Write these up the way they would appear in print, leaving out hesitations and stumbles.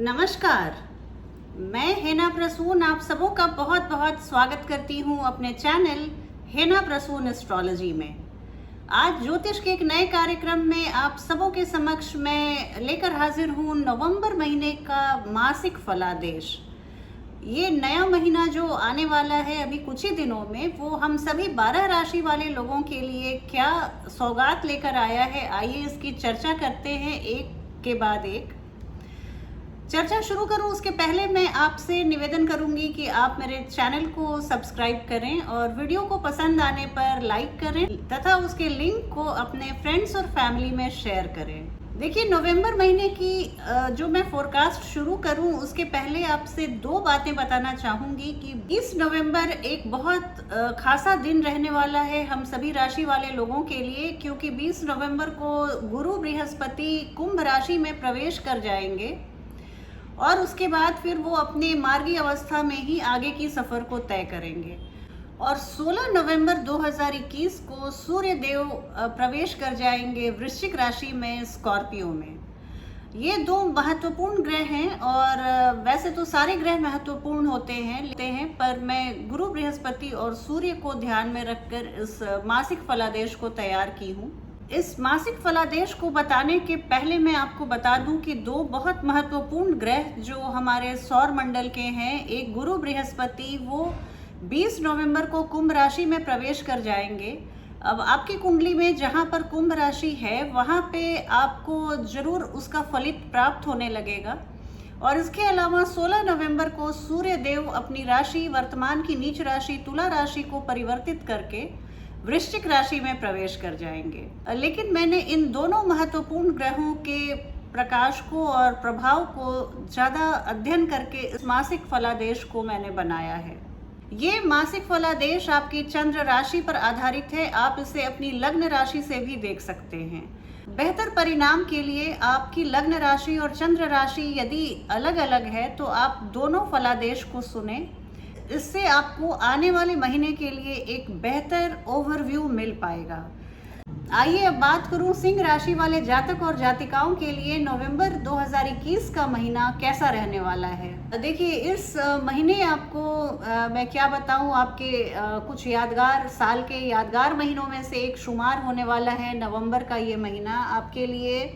नमस्कार। मैं हेना प्रसून आप सबों का बहुत बहुत स्वागत करती हूँ अपने चैनल हेना प्रसून एस्ट्रोलॉजी में। आज ज्योतिष के एक नए कार्यक्रम में आप सबों के समक्ष मैं लेकर हाजिर हूँ नवंबर महीने का मासिक फलादेश। ये नया महीना जो आने वाला है अभी कुछ ही दिनों में, वो हम सभी 12 राशि वाले लोगों के लिए क्या सौगात लेकर आया है, आइए इसकी चर्चा करते हैं एक के बाद एक। चर्चा शुरू करूं उसके पहले मैं आपसे निवेदन करूंगी कि आप मेरे चैनल को सब्सक्राइब करें और वीडियो को पसंद आने पर लाइक करें तथा उसके लिंक को अपने फ्रेंड्स और फैमिली में शेयर करें। देखिए, नवंबर महीने की जो मैं फोरकास्ट शुरू करूं उसके पहले आपसे दो बातें बताना चाहूंगी कि 20 नवंबर एक बहुत खासा दिन रहने वाला है हम सभी राशि वाले लोगों के लिए, क्योंकि 20 नवंबर को गुरु बृहस्पति कुंभ राशि में प्रवेश कर जाएंगे और उसके बाद फिर वो अपने मार्गी अवस्था में ही आगे की सफर को तय करेंगे। और 16 नवंबर 2021 को सूर्य देव प्रवेश कर जाएंगे वृश्चिक राशि में, स्कॉर्पियो में। ये दो महत्वपूर्ण ग्रह हैं और वैसे तो सारे ग्रह महत्वपूर्ण होते हैं पर मैं गुरु बृहस्पति और सूर्य को ध्यान में रखकर इस मासिक फलादेश को तैयार की हूँ। इस मासिक फलादेश को बताने के पहले मैं आपको बता दूं कि दो बहुत महत्वपूर्ण ग्रह जो हमारे सौर मंडल के हैं, एक गुरु बृहस्पति, वो 20 नवंबर को कुंभ राशि में प्रवेश कर जाएंगे। अब आपकी कुंडली में जहां पर कुंभ राशि है वहां पे आपको जरूर उसका फलित प्राप्त होने लगेगा। और इसके अलावा 16 नवंबर को सूर्य देव अपनी राशि, वर्तमान की नीच राशि तुला राशि को परिवर्तित करके वृश्चिक राशि में प्रवेश कर जाएंगे। लेकिन मैंने इन दोनों महत्वपूर्ण ग्रहों के प्रकाश को और प्रभाव को ज़्यादा अध्ययन करके इस मासिक फलादेश को मैंने बनाया है। ये मासिक फलादेश आपकी चंद्र राशि पर आधारित है, आप इसे अपनी लग्न राशि से भी देख सकते हैं। बेहतर परिणाम के लिए आपकी लग्न राशि और चंद्र राशि यदि अलग अलग है तो आप दोनों फलादेश को सुने, इससे आपको आने वाले महीने के लिए एक बेहतर ओवरव्यू मिल पाएगा। आइए अब बात करूं सिंह राशि वाले जातक और जातिकाओं के लिए नवंबर 2021 का महीना कैसा रहने वाला है। देखिए, इस महीने आपको मैं क्या बताऊं, आपके कुछ यादगार, साल के यादगार महीनों में से एक शुमार होने वाला है नवंबर का ये महीना। आपके लिए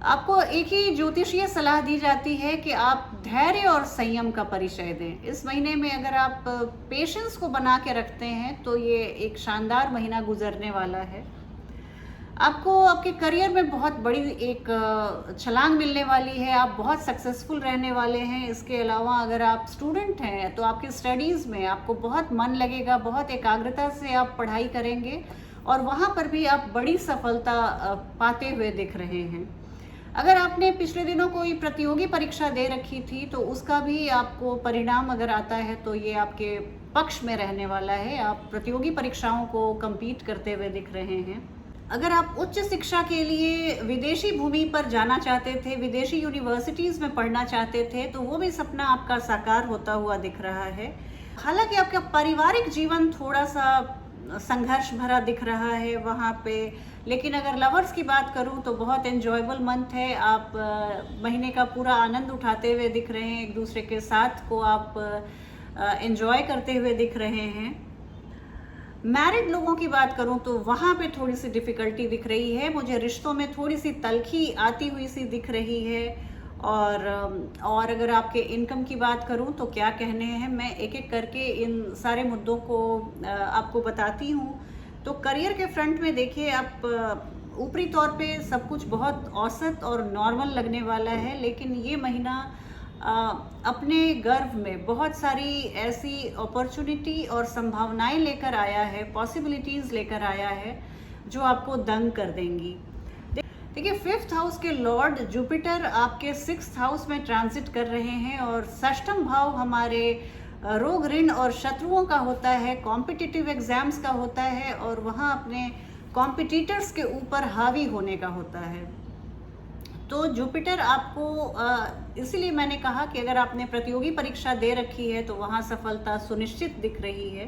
आपको एक ही ज्योतिषीय सलाह दी जाती है कि आप धैर्य और संयम का परिचय दें। इस महीने में अगर आप पेशेंस को बना के रखते हैं तो ये एक शानदार महीना गुजरने वाला है। आपको आपके करियर में बहुत बड़ी एक छलांग मिलने वाली है, आप बहुत सक्सेसफुल रहने वाले हैं। इसके अलावा अगर आप स्टूडेंट हैं तो आपकी स्टडीज़ में आपको बहुत मन लगेगा, बहुत एकाग्रता से आप पढ़ाई करेंगे और वहाँ पर भी आप बड़ी सफलता पाते हुए दिख रहे हैं। अगर आपने पिछले दिनों कोई प्रतियोगी परीक्षा दे रखी थी तो उसका भी आपको परिणाम अगर आता है तो ये आपके पक्ष में रहने वाला है, आप प्रतियोगी परीक्षाओं को कंपीट करते हुए दिख रहे हैं। अगर आप उच्च शिक्षा के लिए विदेशी भूमि पर जाना चाहते थे, विदेशी यूनिवर्सिटीज़ में पढ़ना चाहते थे, तो वो भी सपना आपका साकार होता हुआ दिख रहा है। हालांकि आपका पारिवारिक जीवन थोड़ा सा संघर्ष भरा दिख रहा है वहाँ पे, लेकिन अगर लवर्स की बात करूँ तो बहुत एंजॉयबल मंथ है। आप महीने का पूरा आनंद उठाते हुए दिख रहे हैं, एक दूसरे के साथ को आप एंजॉय करते हुए दिख रहे हैं। मैरिड लोगों की बात करूं तो वहाँ पे थोड़ी सी डिफ़िकल्टी दिख रही है, मुझे रिश्तों में थोड़ी सी तल्खी आती हुई सी दिख रही है। और अगर आपके इनकम की बात करूं तो क्या कहने हैं, मैं एक एक करके इन सारे मुद्दों को आपको बताती हूं। तो करियर के फ्रंट में देखिए, आप ऊपरी तौर पे सब कुछ बहुत औसत और नॉर्मल लगने वाला है, लेकिन ये महीना अपने गर्भ में बहुत सारी ऐसी अपॉर्चुनिटी और संभावनाएं लेकर आया है, पॉसिबिलिटीज़ लेकर आया है जो आपको दंग कर देंगी। देखिए, 5th हाउस के लॉर्ड जुपिटर आपके 6th हाउस में ट्रांजिट कर रहे हैं और षष्ठम भाव हमारे रोग, ऋण और शत्रुओं का होता है, कॉम्पिटिटिव एग्जाम्स का होता है और वहाँ अपने कॉम्पिटिटर्स के ऊपर हावी होने का होता है। तो जुपिटर आपको इसीलिए मैंने कहा कि अगर आपने प्रतियोगी परीक्षा दे रखी है तो वहाँ सफलता सुनिश्चित दिख रही है।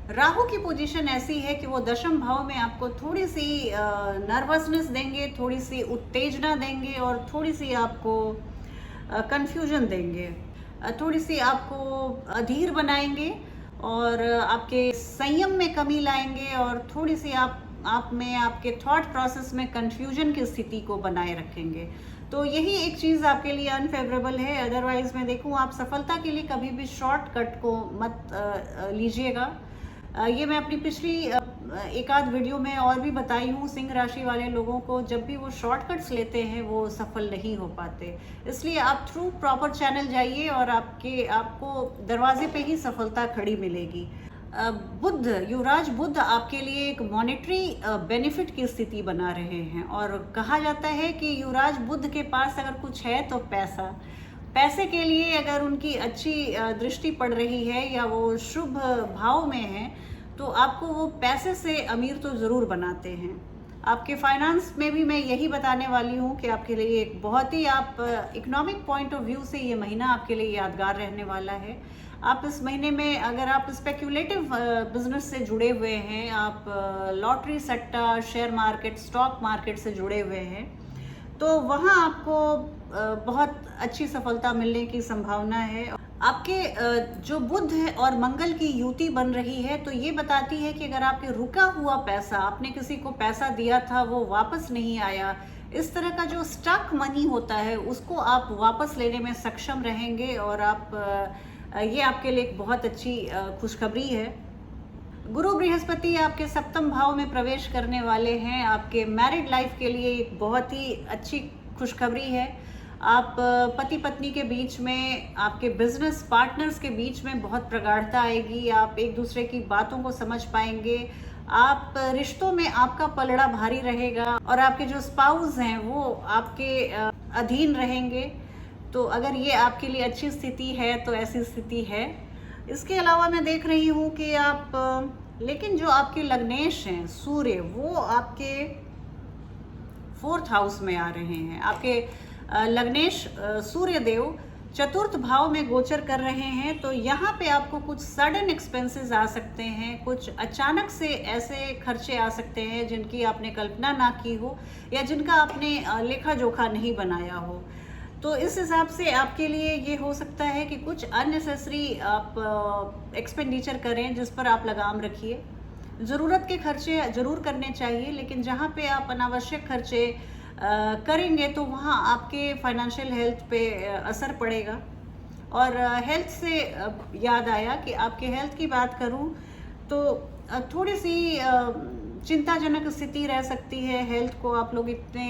राहु की पोजीशन ऐसी है कि वो दशम भाव में आपको थोड़ी सी नर्वसनेस देंगे, थोड़ी सी उत्तेजना देंगे और थोड़ी सी आपको कंफ्यूजन देंगे, थोड़ी सी आपको अधीर बनाएंगे और आपके संयम में कमी लाएंगे और थोड़ी सी आप में आपके थॉट प्रोसेस में कंफ्यूजन की स्थिति को बनाए रखेंगे। तो यही एक चीज़ आपके लिए अनफेवरेबल है। अदरवाइज मैं देखूँ, आप सफलता के लिए कभी भी शॉर्टकट को मत लीजिएगा। ये मैं अपनी पिछली एक आध वीडियो में और भी बताई हूँ, सिंह राशि वाले लोगों को जब भी वो शॉर्टकट्स लेते हैं वो सफल नहीं हो पाते। इसलिए आप थ्रू प्रॉपर चैनल जाइए और आपको दरवाजे पे ही सफलता खड़ी मिलेगी। बुध, युवराज बुध आपके लिए एक मॉनेटरी बेनिफिट की स्थिति बना रहे हैं और कहा जाता है कि युवराज बुध के पास अगर कुछ है तो पैसे के लिए अगर उनकी अच्छी दृष्टि पड़ रही है या वो शुभ भाव में है तो आपको वो पैसे से अमीर तो ज़रूर बनाते हैं। आपके फाइनेंस में भी मैं यही बताने वाली हूँ कि आपके लिए एक बहुत ही इकोनॉमिक पॉइंट ऑफ व्यू से ये महीना आपके लिए यादगार रहने वाला है। आप इस महीने में अगर आप स्पेक्यूलेटिव बिजनेस से जुड़े हुए हैं, आप लॉटरी, सट्टा, शेयर मार्केट, स्टॉक मार्केट से जुड़े हुए हैं, तो वहाँ आपको बहुत अच्छी सफलता मिलने की संभावना है। आपके जो बुध है और मंगल की युति बन रही है तो ये बताती है कि अगर आपके रुका हुआ पैसा, आपने किसी को पैसा दिया था वो वापस नहीं आया, इस तरह का जो स्टक मनी होता है उसको आप वापस लेने में सक्षम रहेंगे और ये आपके लिए एक बहुत अच्छी खुशखबरी है। गुरु बृहस्पति आपके सप्तम भाव में प्रवेश करने वाले हैं। आपके मैरिड लाइफ के लिए एक बहुत ही अच्छी खुशखबरी है। आप पति पत्नी के बीच में, आपके बिजनेस पार्टनर्स के बीच में बहुत प्रगाढ़ता आएगी। आप एक दूसरे की बातों को समझ पाएंगे। आप रिश्तों में आपका पलड़ा भारी रहेगा और आपके जो स्पाउस हैं वो आपके अधीन रहेंगे। तो अगर ये आपके लिए अच्छी स्थिति है तो ऐसी स्थिति है। इसके अलावा मैं देख रही हूँ कि लेकिन जो आपके लग्नेश हैं सूर्य, वो आपके 4th हाउस में आ रहे हैं। आपके लग्नेश सूर्य देव 4th भाव में गोचर कर रहे हैं। तो यहाँ पे आपको कुछ सडन एक्सपेंसेस आ सकते हैं, कुछ अचानक से ऐसे खर्चे आ सकते हैं जिनकी आपने कल्पना ना की हो या जिनका आपने लेखा जोखा नहीं बनाया हो। तो इस हिसाब से आपके लिए ये हो सकता है कि कुछ अननेसेसरी आप एक्सपेंडिचर करें जिस पर आप लगाम रखिए। ज़रूरत के खर्चे ज़रूर करने चाहिए, लेकिन जहाँ पे आप अनावश्यक खर्चे करेंगे तो वहाँ आपके फाइनेंशियल हेल्थ पे असर पड़ेगा। और हेल्थ से याद आया कि आपके हेल्थ की बात करूँ तो थोड़ी सी चिंताजनक स्थिति रह सकती है। हेल्थ को आप लोग इतने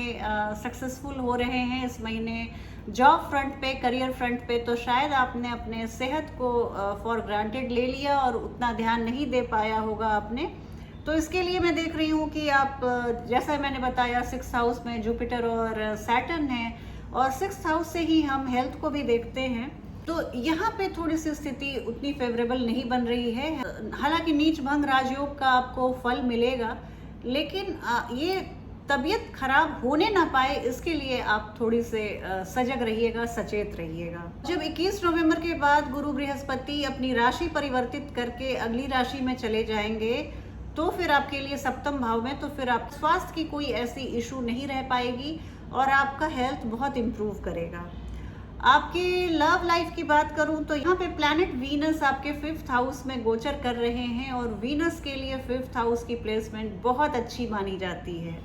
सक्सेसफुल हो रहे हैं इस महीने जॉब फ्रंट पे, करियर फ्रंट पे, तो शायद आपने अपने सेहत को फॉर ग्रांटेड ले लिया और उतना ध्यान नहीं दे पाया होगा आपने। तो इसके लिए मैं देख रही हूँ कि आप जैसा मैंने बताया 6th हाउस में जुपिटर और सैटर्न है और 6th हाउस से ही हम हेल्थ को भी देखते हैं। तो यहाँ पे थोड़ी सी स्थिति उतनी फेवरेबल नहीं बन रही है। हालांकि नीच भंग राजयोग का आपको फल मिलेगा, लेकिन ये तबीयत खराब होने ना पाए इसके लिए आप थोड़ी से सजग रहिएगा, सचेत रहिएगा। जब 21 नवंबर के बाद गुरु बृहस्पति अपनी राशि परिवर्तित करके अगली राशि में चले जाएंगे तो फिर आपके लिए 7th भाव में, तो फिर आप स्वास्थ्य की कोई ऐसी इशू नहीं रह पाएगी और आपका हेल्थ बहुत इम्प्रूव करेगा। आपकी लव लाइफ की बात करूं तो यहाँ पे प्लैनेट वीनस आपके 5th हाउस में गोचर कर रहे हैं और वीनस के लिए 5th हाउस की प्लेसमेंट बहुत अच्छी मानी जाती है।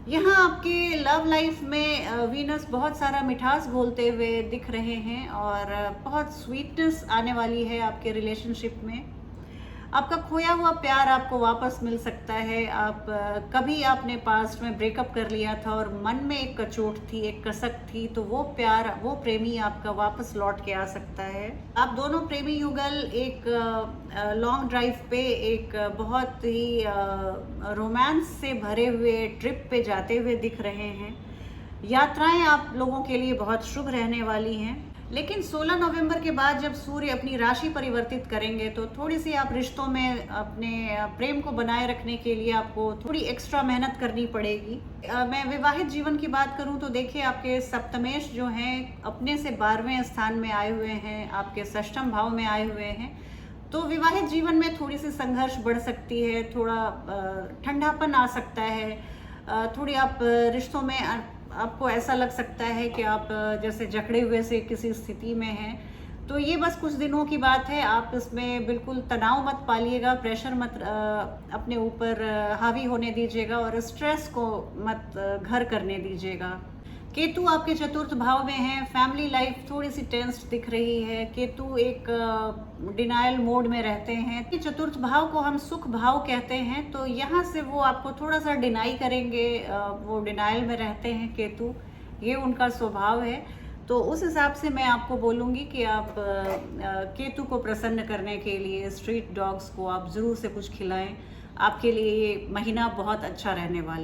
यहाँ आपके लव लाइफ में वीनस बहुत सारा मिठास घोलते हुए दिख रहे हैं और बहुत स्वीटनेस आने वाली है आपके रिलेशनशिप में। आपका खोया हुआ प्यार आपको वापस मिल सकता है। आप कभी आपने पास्ट में ब्रेकअप कर लिया था और मन में एक कचोट थी, एक कसक थी, तो वो प्यार, वो प्रेमी आपका वापस लौट के आ सकता है। आप दोनों प्रेमी युगल एक लॉन्ग ड्राइव पे, एक बहुत ही रोमांस से भरे हुए ट्रिप पे जाते हुए दिख रहे हैं। यात्राएं आप लोगों के लिए बहुत शुभ रहने वाली हैं। लेकिन 16 नवंबर के बाद जब सूर्य अपनी राशि परिवर्तित करेंगे तो थोड़ी सी आप रिश्तों में अपने प्रेम को बनाए रखने के लिए आपको थोड़ी एक्स्ट्रा मेहनत करनी पड़ेगी। मैं विवाहित जीवन की बात करूं तो देखिए आपके सप्तमेश जो हैं अपने से 12वें स्थान में आए हुए हैं, आपके 6th भाव में आए हुए हैं। तो विवाहित जीवन में थोड़ी सी संघर्ष बढ़ सकती है, थोड़ा ठंडापन आ सकता है, थोड़ी आप रिश्तों में आपको ऐसा लग सकता है कि आप जैसे जकड़े हुए से किसी स्थिति में हैं, तो ये बस कुछ दिनों की बात है। आप इसमें बिल्कुल तनाव मत पालिएगा, प्रेशर मत अपने ऊपर हावी होने दीजिएगा और स्ट्रेस को मत घर करने दीजिएगा। केतु आपके चतुर्थ भाव में है, फैमिली लाइफ थोड़ी सी टेंस्ड दिख रही है। केतु एक डिनायल मोड में रहते हैं। कि चतुर्थ भाव को हम सुख भाव कहते हैं, तो यहाँ से वो आपको थोड़ा सा डिनाई करेंगे, वो डिनायल में रहते हैं केतु, ये उनका स्वभाव है। तो उस हिसाब से मैं आपको बोलूँगी कि आप केतु को प्रसन्न करने के लिए स्ट्रीट डॉग्स को आप ज़रूर से कुछ खिलाएं। आपके लिए ये महीना बहुत अच्छा रहने वाला है।